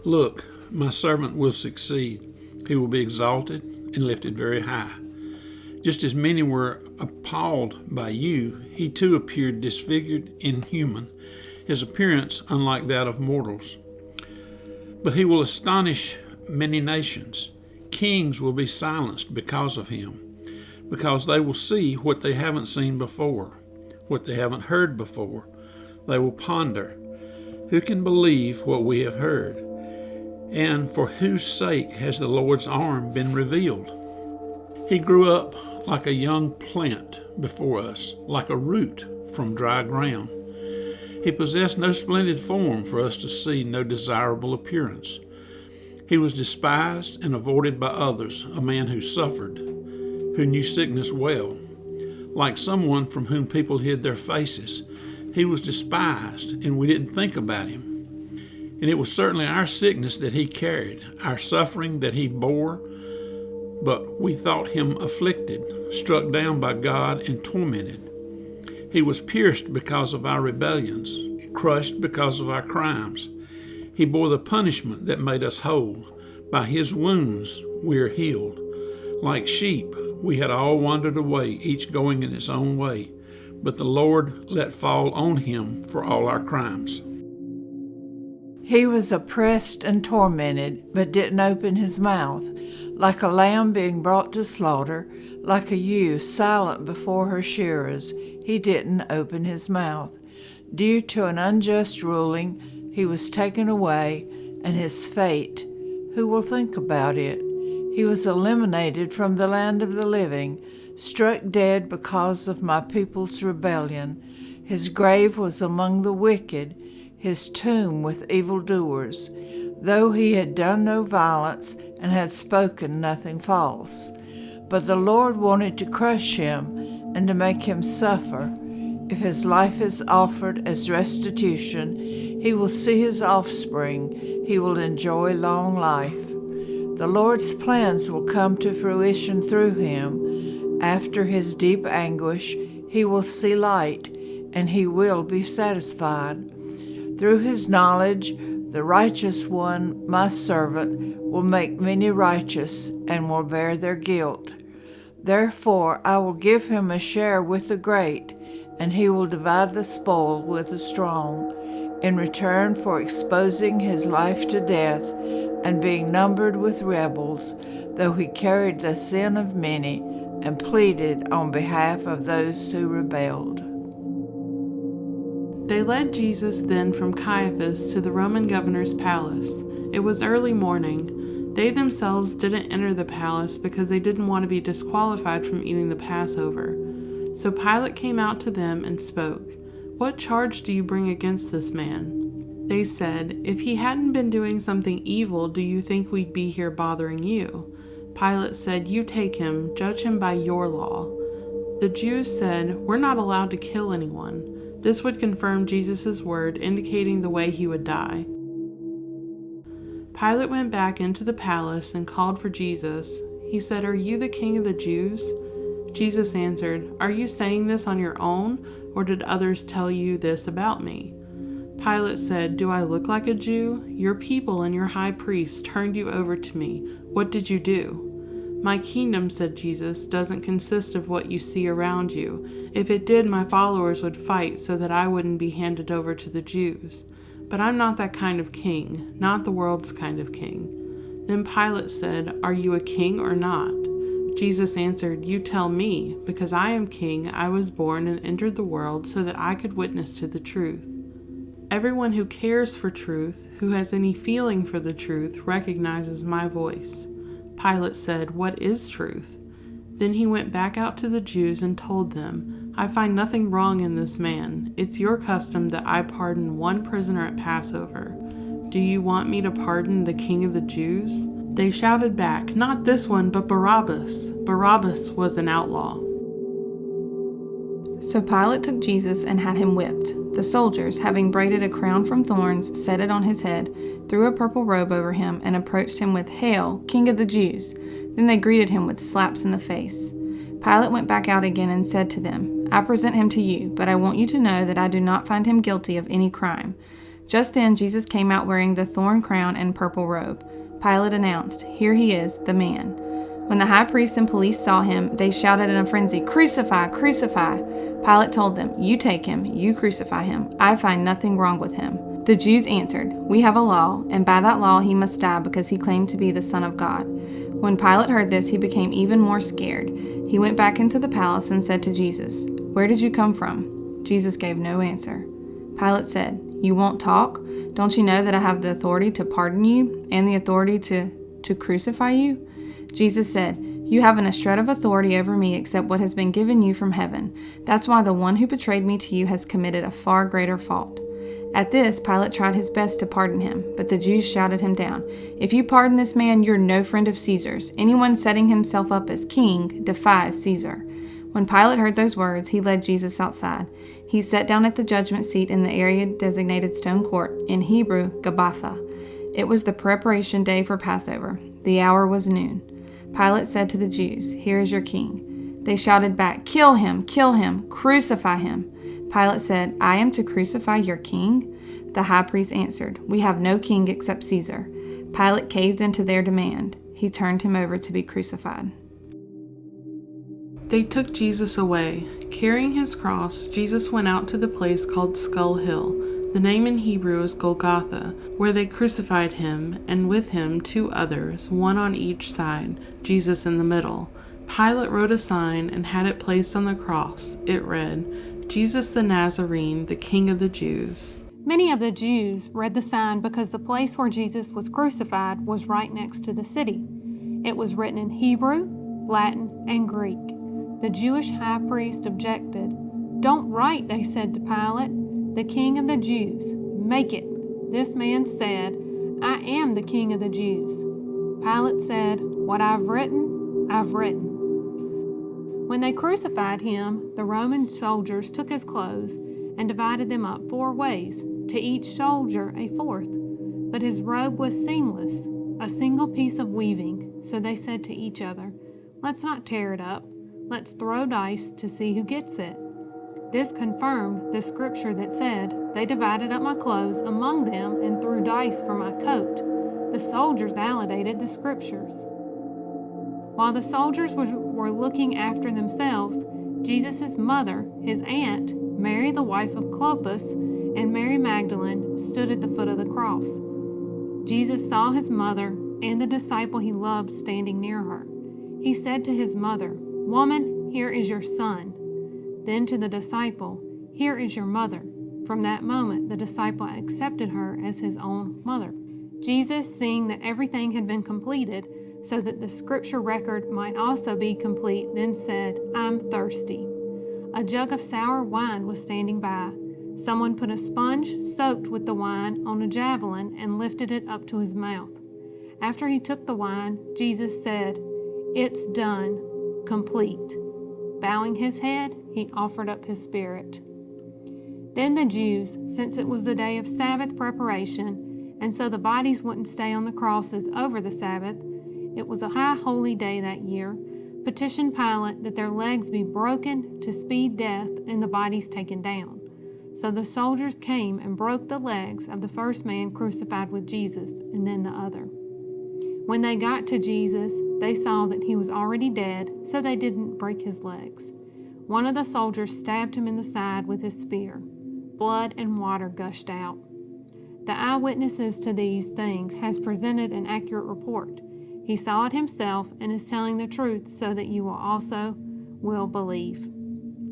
Look, my servant will succeed. He will be exalted and lifted very high. Just as many were appalled by you, he too appeared disfigured, inhuman, his appearance unlike that of mortals. But he will astonish many nations. Kings will be silenced because of him, because they will see what they haven't seen before, what they haven't heard before. They will ponder, who can believe what we have heard? And for whose sake has the Lord's arm been revealed? He grew up like a young plant before us, like a root from dry ground. He possessed no splendid form for us to see, no desirable appearance. He was despised and avoided by others, a man who suffered, who knew sickness well. Like someone from whom people hid their faces, he was despised, and we didn't think about him. And it was certainly our sickness that he carried, our suffering that he bore, but we thought him afflicted, struck down by God, and tormented. He was pierced because of our rebellions, crushed because of our crimes. He bore the punishment that made us whole. By his wounds we are healed. Like sheep, we had all wandered away, each going in its own way. But the Lord let fall on him for all our crimes. He was oppressed and tormented, but didn't open his mouth. Like a lamb being brought to slaughter, like a ewe silent before her shearers, he didn't open his mouth. Due to an unjust ruling, he was taken away, and his fate, who will think about it? He was eliminated from the land of the living, struck dead because of my people's rebellion. His grave was among the wicked, his tomb with evildoers, though he had done no violence and had spoken nothing false. But the Lord wanted to crush him and to make him suffer. If his life is offered as restitution, he will see his offspring. He will enjoy long life. The Lord's plans will come to fruition through him. After his deep anguish, he will see light, and he will be satisfied. Through his knowledge, the righteous one, my servant, will make many righteous and will bear their guilt. Therefore I will give him a share with the great, and he will divide the spoil with the strong, in return for exposing his life to death and being numbered with rebels, though he carried the sin of many and pleaded on behalf of those who rebelled. They led Jesus then from Caiaphas to the Roman governor's palace. It was early morning. They themselves didn't enter the palace because they didn't want to be disqualified from eating the Passover. So Pilate came out to them and spoke, "What charge do you bring against this man?" They said, "If he hadn't been doing something evil, do you think we'd be here bothering you?" Pilate said, "You take him, judge him by your law." The Jews said, "We're not allowed to kill anyone." This would confirm Jesus' word, indicating the way he would die. Pilate went back into the palace and called for Jesus. He said, "Are you the king of the Jews?" Jesus answered, "Are you saying this on your own, or did others tell you this about me?" Pilate said, "Do I look like a Jew? Your people and your high priest turned you over to me. What did you do?" "My kingdom," said Jesus, "doesn't consist of what you see around you. If it did, my followers would fight so that I wouldn't be handed over to the Jews. But I'm not that kind of king, not the world's kind of king." Then Pilate said, "Are you a king or not?" Jesus answered, "You tell me, because I am king. I was born and entered the world so that I could witness to the truth. Everyone who cares for truth, who has any feeling for the truth, recognizes my voice." Pilate said, "What is truth?" Then he went back out to the Jews and told them, "I find nothing wrong in this man. It's your custom that I pardon one prisoner at Passover. Do you want me to pardon the king of the Jews?" They shouted back, "Not this one, but Barabbas." Barabbas was an outlaw. So Pilate took Jesus and had him whipped. The soldiers, having braided a crown from thorns, set it on his head, threw a purple robe over him, and approached him with, "Hail, King of the Jews!" Then they greeted him with slaps in the face. Pilate went back out again and said to them, "I present him to you, but I want you to know that I do not find him guilty of any crime." Just then Jesus came out wearing the thorn crown and purple robe. Pilate announced, "Here he is, the man." When the high priest and police saw him, they shouted in a frenzy, "Crucify! Crucify!" Pilate told them, "You take him, you crucify him. I find nothing wrong with him." The Jews answered, "We have a law, and by that law he must die because he claimed to be the Son of God." When Pilate heard this, he became even more scared. He went back into the palace and said to Jesus, "Where did you come from?" Jesus gave no answer. Pilate said, "You won't talk? Don't you know that I have the authority to pardon you and the authority to crucify you?" Jesus said, "You haven't a shred of authority over me except what has been given you from heaven. That's why the one who betrayed me to you has committed a far greater fault." At this, Pilate tried his best to pardon him, but the Jews shouted him down. "If you pardon this man, you're no friend of Caesar's. Anyone setting himself up as king defies Caesar." When Pilate heard those words, he led Jesus outside. He sat down at the judgment seat in the area designated Stone Court, in Hebrew, Gabbatha. It was the preparation day for Passover. The hour was noon. Pilate said to the Jews, "Here is your king." They shouted back, "Kill him! Kill him! Crucify him!" Pilate said, "I am to crucify your king?" The high priest answered, "We have no king except Caesar." Pilate caved into their demand. He turned him over to be crucified. They took Jesus away. Carrying his cross, Jesus went out to the place called Skull Hill. The name in Hebrew is Golgotha, where they crucified him, and with him 2 others, one on each side, Jesus in the middle. Pilate wrote a sign and had it placed on the cross. It read, "Jesus the Nazarene, the King of the Jews." Many of the Jews read the sign because the place where Jesus was crucified was right next to the city. It was written in Hebrew, Latin, and Greek. The Jewish high priest objected. "Don't write," they said to Pilate, "the King of the Jews. Make it." This man said, "I am the King of the Jews." Pilate said, "What I've written, I've written." When they crucified him, the Roman soldiers took his clothes and divided them up 4 ways, to each soldier a 4th. But his robe was seamless, a single piece of weaving. So they said to each other, "Let's not tear it up. Let's throw dice to see who gets it." This confirmed the scripture that said, "They divided up my clothes among them and threw dice for my coat." The soldiers validated the scriptures. While the soldiers were looking after themselves, Jesus' mother, his aunt, Mary the wife of Clopas, and Mary Magdalene stood at the foot of the cross. Jesus saw his mother and the disciple he loved standing near her. He said to his mother, "Woman, here is your son." Then to the disciple, "Here is your mother." From that moment, the disciple accepted her as his own mother. Jesus, seeing that everything had been completed, so that the scripture record might also be complete, then said, "I'm thirsty." A jug of sour wine was standing by. Someone put a sponge soaked with the wine on a javelin and lifted it up to his mouth. After he took the wine, Jesus said, "It's done, complete." Bowing his head, he offered up his spirit. Then the Jews, since it was the day of Sabbath preparation, and so the bodies wouldn't stay on the crosses over the Sabbath, it was a high holy day that year, petitioned Pilate that their legs be broken to speed death and the bodies taken down. So the soldiers came and broke the legs of the first man crucified with Jesus, and then the other. When they got to Jesus, they saw that he was already dead, so they didn't break his legs. One of the soldiers stabbed him in the side with his spear. Blood and water gushed out. The eyewitnesses to these things has presented an accurate report. He saw it himself and is telling the truth so that you also will believe.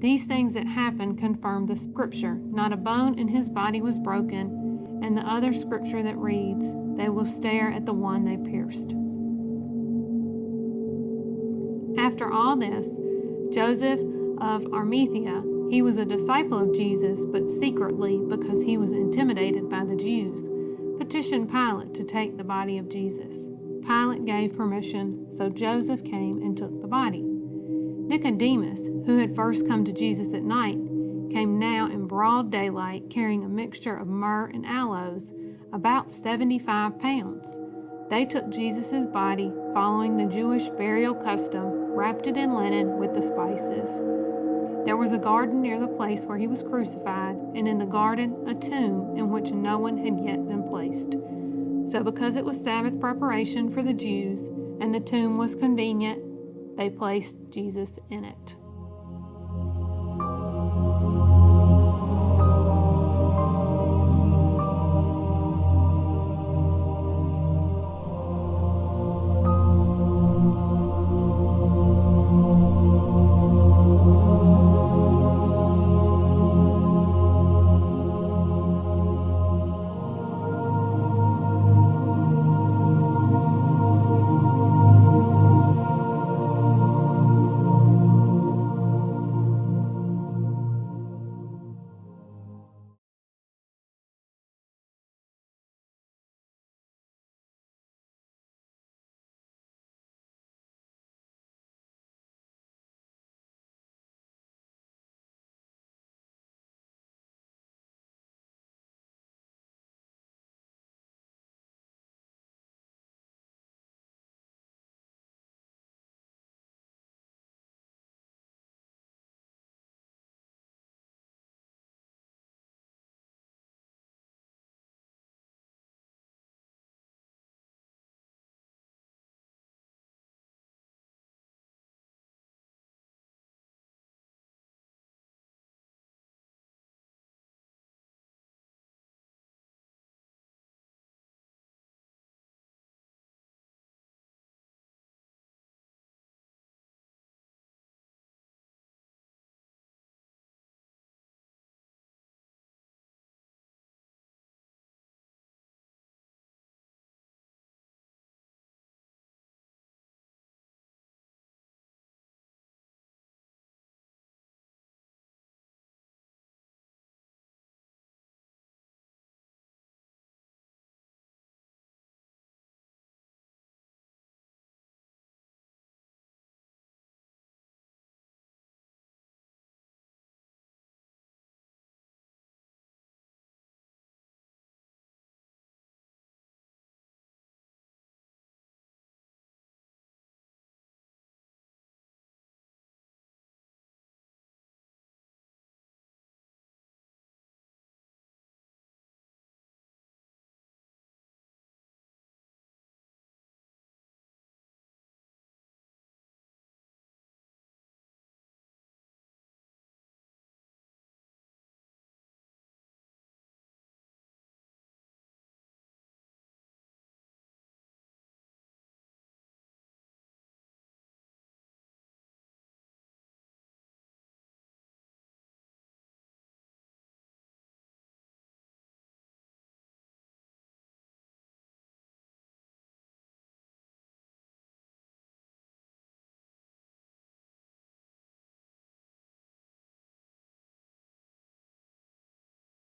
These things that happened confirm the scripture. Not a bone in his body was broken, and the other scripture that reads, "They will stare at the one they pierced." After all this, Joseph of Arimathea, he was a disciple of Jesus, but secretly, because he was intimidated by the Jews, petitioned Pilate to take the body of Jesus. Pilate gave permission, so Joseph came and took the body. Nicodemus, who had first come to Jesus at night, came now in broad daylight carrying a mixture of myrrh and aloes, about 75 pounds. They took Jesus' body, following the Jewish burial custom, wrapped it in linen with the spices. There was a garden near the place where he was crucified, and in the garden a tomb in which no one had yet been placed. So because it was Sabbath preparation for the Jews, and the tomb was convenient, they placed Jesus in it.